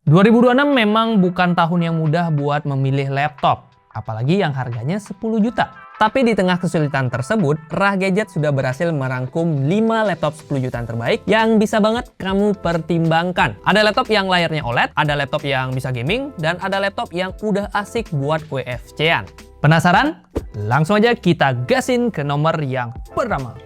2026 memang bukan tahun yang mudah buat memilih laptop, apalagi yang harganya 10 juta. Tapi di tengah kesulitan tersebut, Rah Gadget sudah berhasil merangkum 5 laptop 10 jutaan terbaik yang bisa banget kamu pertimbangkan. Ada laptop yang layarnya OLED, ada laptop yang bisa gaming, dan ada laptop yang udah asik buat WFC-an. Penasaran? Langsung aja kita gasin ke nomor yang pertama.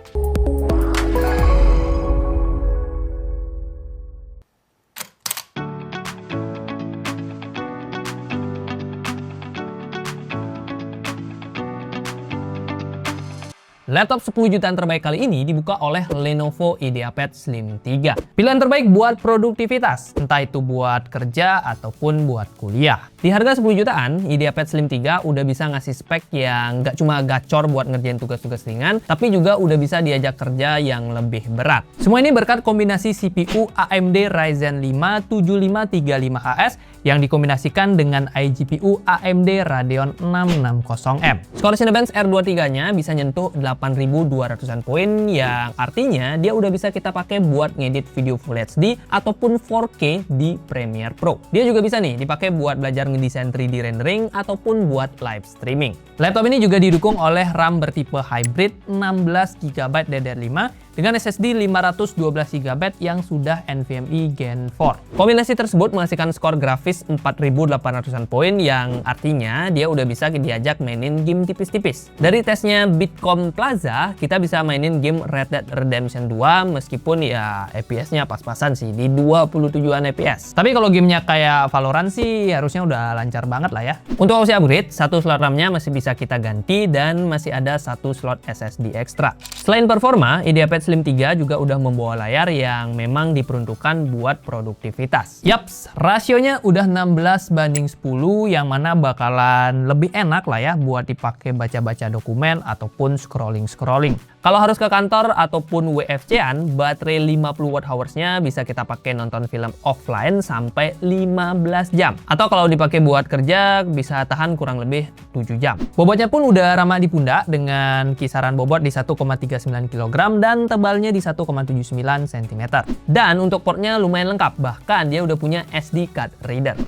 Laptop 10 jutaan terbaik kali ini dibuka oleh Lenovo IdeaPad Slim 3. Pilihan terbaik buat produktivitas, entah itu buat kerja ataupun buat kuliah. Di harga 10 jutaan, IdeaPad Slim 3 udah bisa ngasih spek yang nggak cuma gacor buat ngerjain tugas-tugas ringan, tapi juga udah bisa diajak kerja yang lebih berat. Semua ini berkat kombinasi CPU AMD Ryzen 5 7535HS yang dikombinasikan dengan iGPU AMD Radeon 660M. Skor Cinebench R23-nya bisa nyentuh 8.200-an poin, yang artinya dia udah bisa kita pakai buat ngedit video Full HD ataupun 4K di Premiere Pro. Dia juga bisa nih dipakai buat belajar ngedesain 3D rendering ataupun buat live streaming. Laptop ini juga didukung oleh RAM bertipe hybrid 16GB DDR5 dengan SSD 512GB yang sudah NVMe Gen 4. Kombinasi tersebut menghasilkan skor grafis 4.800-an poin, yang artinya dia udah bisa diajak mainin game tipis-tipis. Dari tesnya Bitkom Plaza, kita bisa mainin game Red Dead Redemption 2 meskipun ya FPS-nya pas-pasan sih di 27an FPS. Tapi kalau gamenya kayak Valorant sih harusnya udah lancar banget lah ya. Untuk opsi upgrade, satu slot RAM-nya masih bisa kita ganti dan masih ada satu slot SSD ekstra. Selain performa, IdeaPad Slim 3 juga udah membawa layar yang memang diperuntukkan buat produktivitas. Yaps, rasionya udah 16:10, yang mana bakalan lebih enak lah ya buat dipakai baca-baca dokumen ataupun scrolling-scrolling. Kalau harus ke kantor ataupun WFC-an, baterai 50 Wh-nya bisa kita pakai nonton film offline sampai 15 jam. Atau kalau dipakai buat kerja, bisa tahan kurang lebih 7 jam. Bobotnya pun udah ramah di pundak dengan kisaran bobot di 1,39 kg dan tebalnya di 1,79 cm. Dan untuk portnya lumayan lengkap, bahkan dia udah punya SD card reader.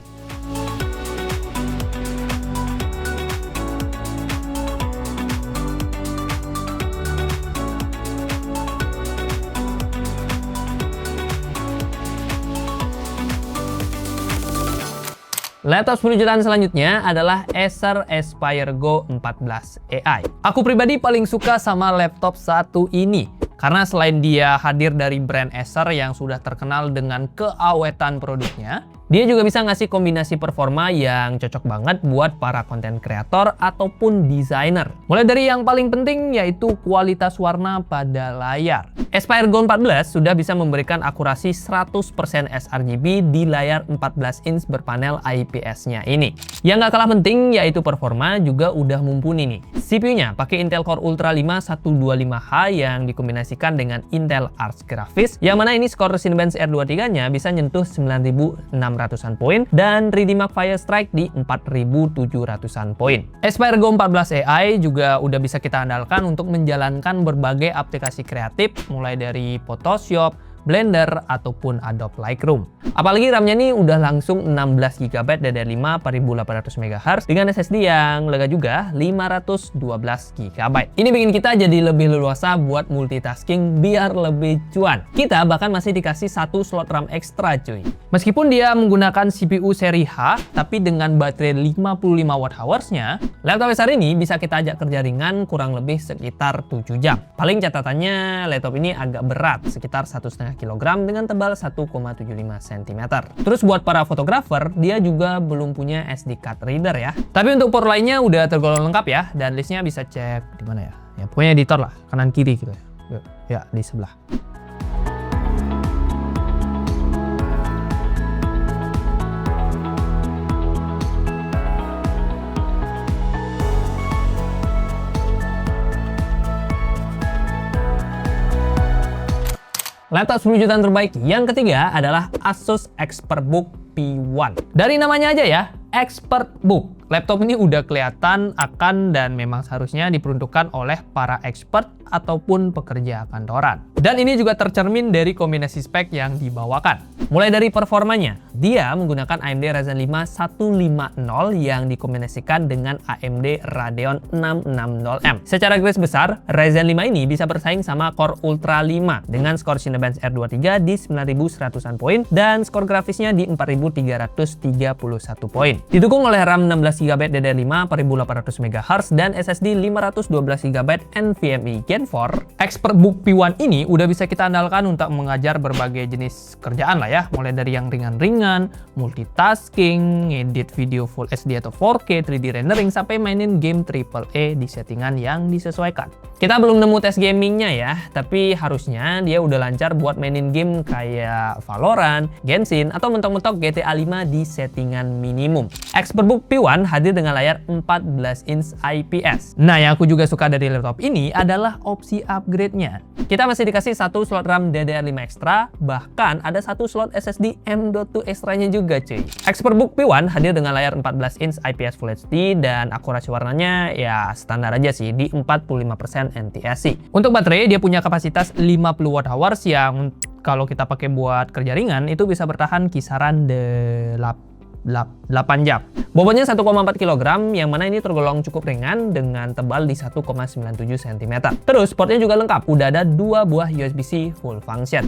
Laptop 10 jutaan selanjutnya adalah Acer Aspire Go 14 AI. Aku pribadi paling suka sama laptop satu ini, karena selain dia hadir dari brand Acer yang sudah terkenal dengan keawetan produknya, dia juga bisa ngasih kombinasi performa yang cocok banget buat para konten kreator ataupun desainer. Mulai dari yang paling penting yaitu kualitas warna pada layar. Aspire Go 14 sudah bisa memberikan akurasi 100% sRGB di layar 14 inch berpanel IPS-nya ini. Yang nggak kalah penting yaitu performa juga udah mumpuni nih. CPU-nya pakai Intel Core Ultra 5 125H yang dikombinasikan dengan Intel Arc Graphics, yang mana ini skor Cinebench R23-nya bisa nyentuh 9.600-an poin dan Redemark Firestrike di 4.700-an poin. Aspire Go 14 AI juga udah bisa kita andalkan untuk menjalankan berbagai aplikasi kreatif, mulai dari Photoshop, Blender, ataupun Adobe Lightroom. Apalagi RAM-nya nih udah langsung 16GB DDR5 4800 MHz dengan SSD yang lega juga 512GB. Ini bikin kita jadi lebih leluasa buat multitasking biar lebih cuan. Kita bahkan masih dikasih satu slot RAM ekstra cuy. Meskipun dia menggunakan CPU seri H, tapi dengan baterai 55 Wh-nya, laptop besar ini bisa kita ajak kerja ringan kurang lebih sekitar 7 jam. Paling catatannya laptop ini agak berat, sekitar 1,5 kg dengan tebal 1,75 cm. Terus buat para fotografer, dia juga belum punya SD card reader ya. Tapi untuk port lainnya udah tergolong lengkap ya, dan listnya bisa cek di mana ya. Ya pokoknya editor lah, kanan kiri gitu ya. Ya di sebelah. Laptop 10 jutaan terbaik yang ketiga adalah Asus ExpertBook P1. Dari namanya aja ya, ExpertBook. Laptop ini udah kelihatan akan dan memang seharusnya diperuntukkan oleh para expert ataupun pekerja kantoran. Dan ini juga tercermin dari kombinasi spek yang dibawakan. Mulai dari performanya, dia menggunakan AMD Ryzen 5 150 yang dikombinasikan dengan AMD Radeon 660M. Secara garis besar, Ryzen 5 ini bisa bersaing sama Core Ultra 5 dengan skor Cinebench R23 di 9100-an poin dan skor grafisnya di 4331 poin. Didukung oleh RAM 16GB DDR5 4800 MHz dan SSD 512GB NVMe Gen 4. ExpertBook P1 ini udah bisa kita andalkan untuk mengajar berbagai jenis kerjaan lah ya, mulai dari yang ringan-ringan, multitasking, ngedit video Full HD atau 4K, 3D rendering, sampai mainin game AAA di settingan yang disesuaikan. Kita belum nemu tes gamingnya ya, tapi harusnya dia udah lancar buat mainin game kayak Valorant, Genshin, atau mentok-mentok GTA 5 di settingan minimum. ExpertBook P1 hadir dengan layar 14 inch IPS. Nah, yang aku juga suka dari laptop ini adalah opsi upgrade-nya. Kita masih dikasih satu slot RAM DDR5 ekstra, bahkan ada satu slot SSD M.2 ekstranya juga cuy. ExpertBook P1 hadir dengan layar 14 inch IPS Full HD dan akurasi warnanya ya standar aja sih di 45% NTSC. Untuk baterai dia punya kapasitas 50 Wh yang kalau kita pakai buat kerja ringan itu bisa bertahan kisaran 8 jam. Bobotnya 1,4 kg yang mana ini tergolong cukup ringan dengan tebal di 1,97 cm. Terus portnya juga lengkap, udah ada 2 buah USB-C full function.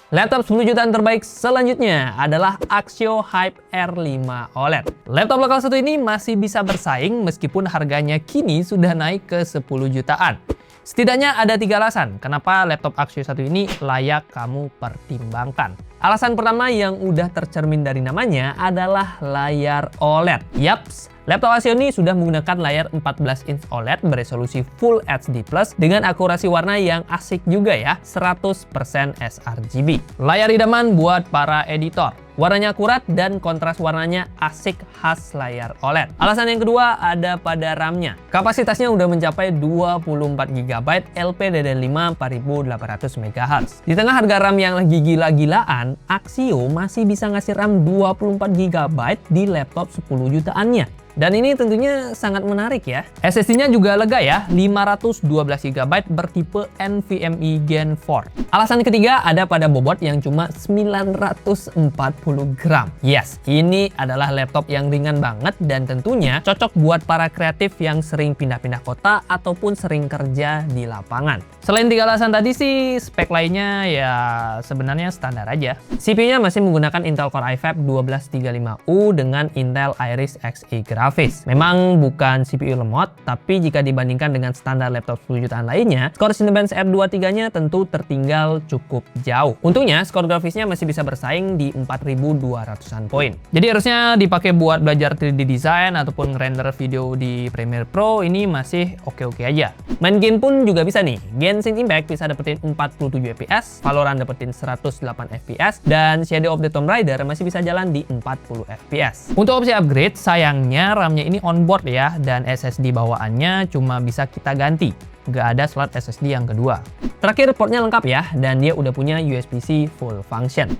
Laptop 10 jutaan terbaik selanjutnya adalah Axio Hype R5 OLED. Laptop lokal satu ini masih bisa bersaing meskipun harganya kini sudah naik ke 10 jutaan. Setidaknya ada 3 alasan kenapa laptop Axio 1 ini layak kamu pertimbangkan. Alasan pertama yang udah tercermin dari namanya adalah layar OLED. Yaps, laptop Axio ini sudah menggunakan layar 14 inch OLED beresolusi Full HD Plus dengan akurasi warna yang asik juga ya, 100% sRGB. Layar idaman buat para editor. Warnanya akurat dan kontras warnanya asik khas layar OLED. Alasan yang kedua ada pada RAM-nya. Kapasitasnya udah mencapai 24GB LPDDR5 4800 MHz. Di tengah harga RAM yang lagi gila-gilaan, Axio masih bisa ngasih RAM 24GB di laptop 10 jutaannya. Dan ini tentunya sangat menarik ya. SSD-nya juga lega ya, 512GB bertipe NVMe Gen 4. Alasan ketiga ada pada bobot yang cuma 940 gram. Yes, ini adalah laptop yang ringan banget dan tentunya cocok buat para kreatif yang sering pindah-pindah kota ataupun sering kerja di lapangan. Selain 3 alasan tadi sih, spek lainnya ya sebenarnya standar aja. CPU-nya masih menggunakan Intel Core i5 1235U dengan Intel Iris Xe grafis. Memang bukan CPU lemot, tapi jika dibandingkan dengan standar laptop 10 jutaan lainnya, skor Cinebench R23-nya tentu tertinggal cukup jauh. Untungnya, skor grafisnya masih bisa bersaing di 4200-an poin. Jadi harusnya dipakai buat belajar 3D design ataupun render video di Premiere Pro ini masih oke-oke aja. Main game pun juga bisa nih. Genshin Impact bisa dapetin 47 fps, Valorant dapetin 108 fps, dan Shadow of the Tomb Raider masih bisa jalan di 40 fps. Untuk opsi upgrade, sayangnya RAM-nya ini onboard ya, dan SSD bawaannya cuma bisa kita ganti. Nggak ada slot SSD yang kedua. Terakhir, portnya lengkap ya, dan dia udah punya USB-C full function.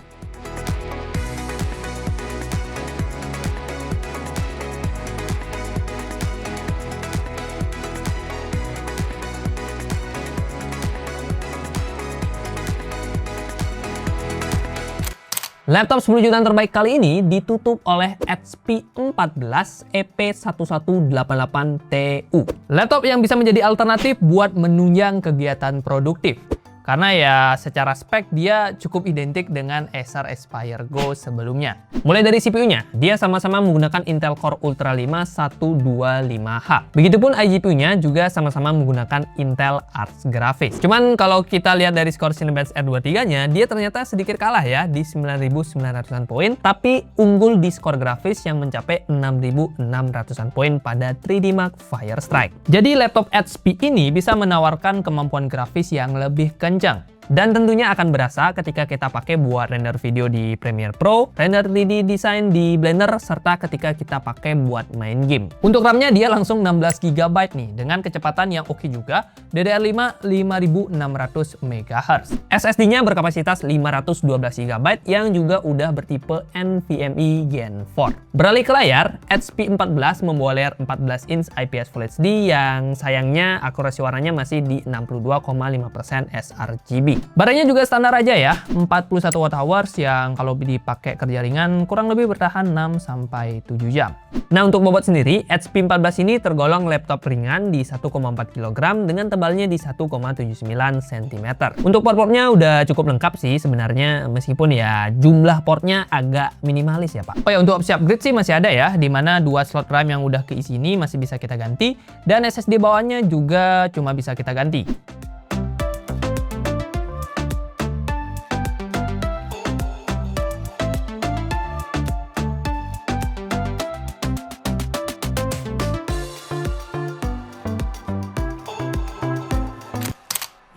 Laptop 10 jutaan terbaik kali ini ditutup oleh HP 14 EP1188TU. Laptop yang bisa menjadi alternatif buat menunjang kegiatan produktif. Karena ya secara spek dia cukup identik dengan Acer Aspire Go sebelumnya. Mulai dari CPU-nya, dia sama-sama menggunakan Intel Core Ultra 5 125H. Begitupun iGPU-nya juga sama-sama menggunakan Intel Arc Graphics. Cuman kalau kita lihat dari skor Cinebench R23-nya, dia ternyata sedikit kalah ya di 9900-an poin, tapi unggul di skor grafis yang mencapai 6600-an poin pada 3D Mark Firestrike. Jadi laptop HP ini bisa menawarkan kemampuan grafis yang lebih kencang. Dan tentunya akan berasa ketika kita pakai buat render video di Premiere Pro, render 3D design di Blender, serta ketika kita pakai buat main game. Untuk RAM-nya dia langsung 16 GB nih, dengan kecepatan yang oke juga, DDR5 5600 MHz. SSD-nya berkapasitas 512 GB yang juga udah bertipe NVMe Gen 4. Beralih ke layar, HP 14 membawa layar 14 inch IPS Full HD yang sayangnya akurasi warnanya masih di 62,5% sRGB. Baterainya juga standar aja ya, 41 Wh yang kalau dipakai kerja ringan kurang lebih bertahan 6-7 jam. Nah, untuk bobot sendiri, HP 14 ini tergolong laptop ringan di 1,4 kg dengan tebalnya di 1,79 cm. Untuk port-portnya udah cukup lengkap sih sebenarnya, meskipun ya jumlah portnya agak minimalis ya Pak. Oh ya, untuk opsi upgrade sih masih ada ya, dimana 2 slot RAM yang udah keisi ini masih bisa kita ganti, dan SSD bawahnya juga cuma bisa kita ganti.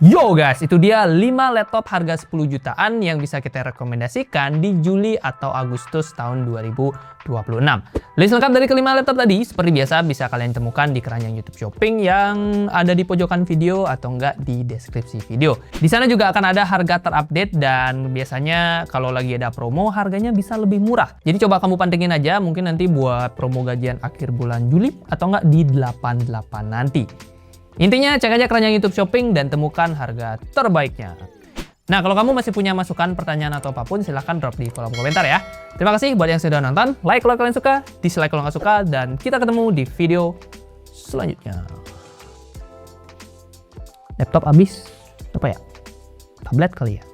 Yo guys, itu dia 5 laptop harga 10 jutaan yang bisa kita rekomendasikan di Juli atau Agustus tahun 2026. List lengkap dari kelima laptop tadi seperti biasa bisa kalian temukan di keranjang YouTube Shopping yang ada di pojokan video atau enggak di deskripsi video. Di sana juga akan ada harga terupdate dan biasanya kalau lagi ada promo harganya bisa lebih murah. Jadi coba kamu pantengin aja, mungkin nanti buat promo gajian akhir bulan Juli atau enggak di 88 nanti. Intinya cek aja keranjang YouTube Shopping dan temukan harga terbaiknya. Nah, kalau kamu masih punya masukan, pertanyaan atau apapun silahkan drop di kolom komentar ya. Terima kasih buat yang sudah nonton, like kalau kalian suka, dislike kalau nggak suka, dan kita ketemu di video selanjutnya. Laptop habis, apa ya? Tablet kali ya?